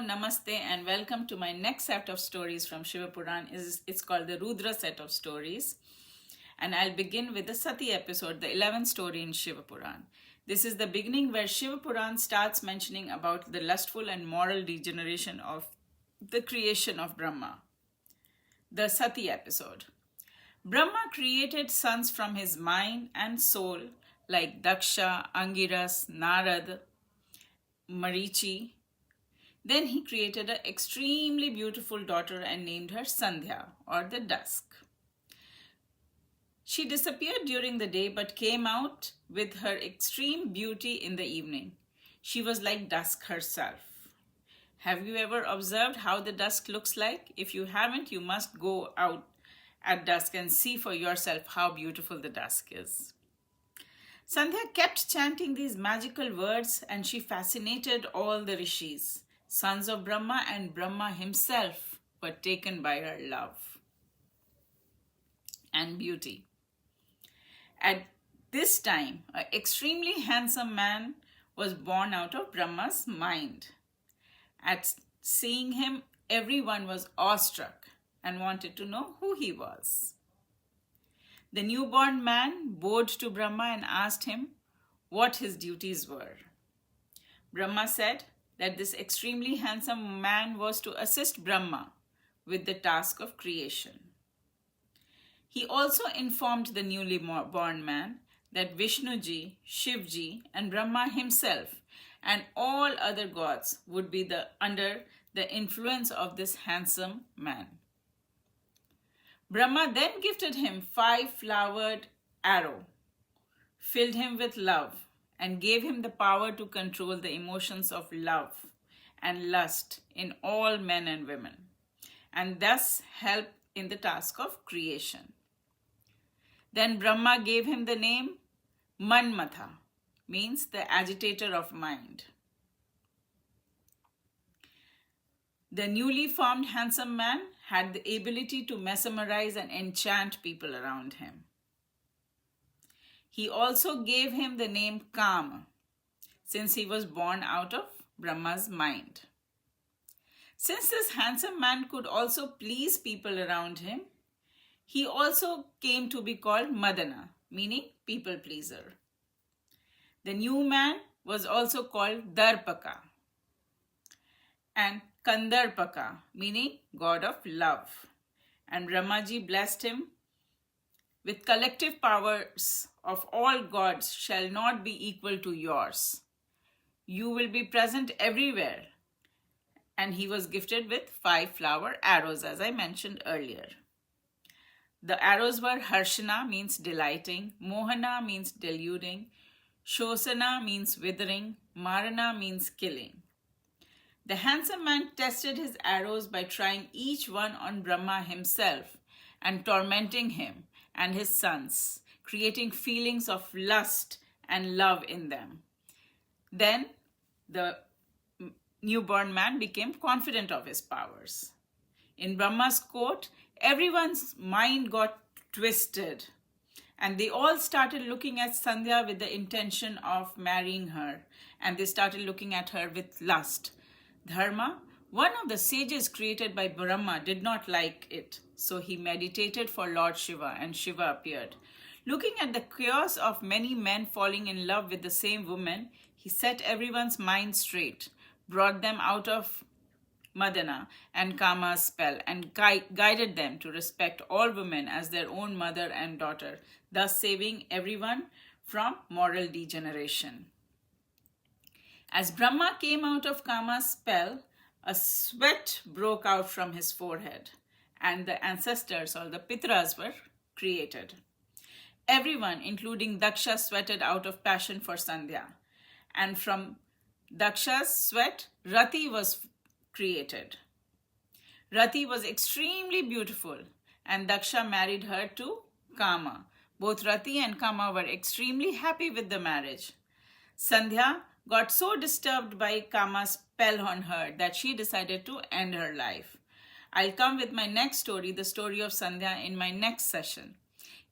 namaste, and welcome to my next set of stories from Shiva Purana. It's called the Rudra set of stories. And I'll begin with the Sati episode, the 11th story in Shiva Purana. This is the beginning where Shiva Purana starts mentioning about the lustful and moral degeneration of the creation of Brahma. The Sati episode. Brahma created sons from his mind and soul like Daksha, Angiras, Narad, Marichi. Then he created an extremely beautiful daughter and named her Sandhya, or the dusk. She disappeared during the day but came out with her extreme beauty in the evening. She was like dusk herself. Have you ever observed how the dusk looks like? If you haven't, you must go out at dusk and see for yourself how beautiful the dusk is. Sandhya kept chanting these magical words and she fascinated all the rishis. Sons of Brahma and Brahma himself were taken by her love and beauty. At this time, an extremely handsome man was born out of Brahma's mind. At seeing him, everyone was awestruck and wanted to know who he was. The newborn man bowed to Brahma and asked him what his duties were. Brahma said that this extremely handsome man was to assist Brahma with the task of creation. He also informed the newly born man that Vishnuji, Shivji, and Brahma himself and all other gods would be under the influence of this handsome man. Brahma then gifted him 5-flowered arrow, filled him with love, and gave him the power to control the emotions of love and lust in all men and women, and thus help in the task of creation. Then Brahma gave him the name Manmatha, means the agitator of mind. The newly formed handsome man had the ability to mesmerize and enchant people around him. He also gave him the name Kama, since he was born out of Brahma's mind. Since this handsome man could also please people around him, he also came to be called Madana, meaning people pleaser. The new man was also called Darpaka and Kandarpaka, meaning God of love. And Brahmaji blessed him with collective powers of all gods shall not be equal to yours. You will be present everywhere. And he was gifted with 5-flower arrows, as I mentioned earlier. The arrows were Harshana, means delighting, Mohana means deluding, Shosana means withering, Marana means killing. The handsome man tested his arrows by trying each one on Brahma himself and tormenting him and his sons, creating feelings of lust and love in them. Then the newborn man became confident of his powers. In Brahma's court, everyone's mind got twisted and they all started looking at Sandhya with the intention of marrying her, and they started looking at her with lust. Dharma, one of the sages created by Brahma, did not like it, so he meditated for Lord Shiva and Shiva appeared. Looking at the chaos of many men falling in love with the same woman, he set everyone's mind straight, brought them out of Madana and Kama's spell, and guided them to respect all women as their own mother and daughter, thus saving everyone from moral degeneration. As Brahma came out of Kama's spell, a sweat broke out from his forehead, and the ancestors or the Pitras were created. Everyone, including Daksha, sweated out of passion for Sandhya, and from Daksha's sweat, Rati was created. Rati was extremely beautiful, and Daksha married her to Kama. Both Rati and Kama were extremely happy with the marriage. Sandhya got so disturbed by Kama's spell on her that she decided to end her life. I'll come with my next story, the story of Sandhya, in my next session.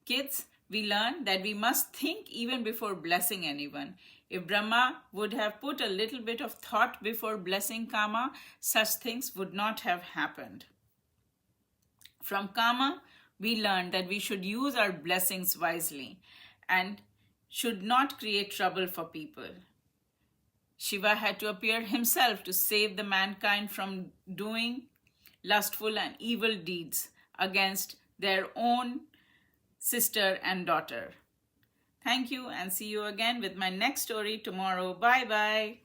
Kids, we learn that we must think even before blessing anyone. If Brahma would have put a little bit of thought before blessing Kama, such things would not have happened. From Kama, we learned that we should use our blessings wisely and should not create trouble for people. Shiva had to appear himself to save the mankind from doing lustful and evil deeds against their own sister and daughter. Thank you, and see you again with my next story tomorrow. Bye bye.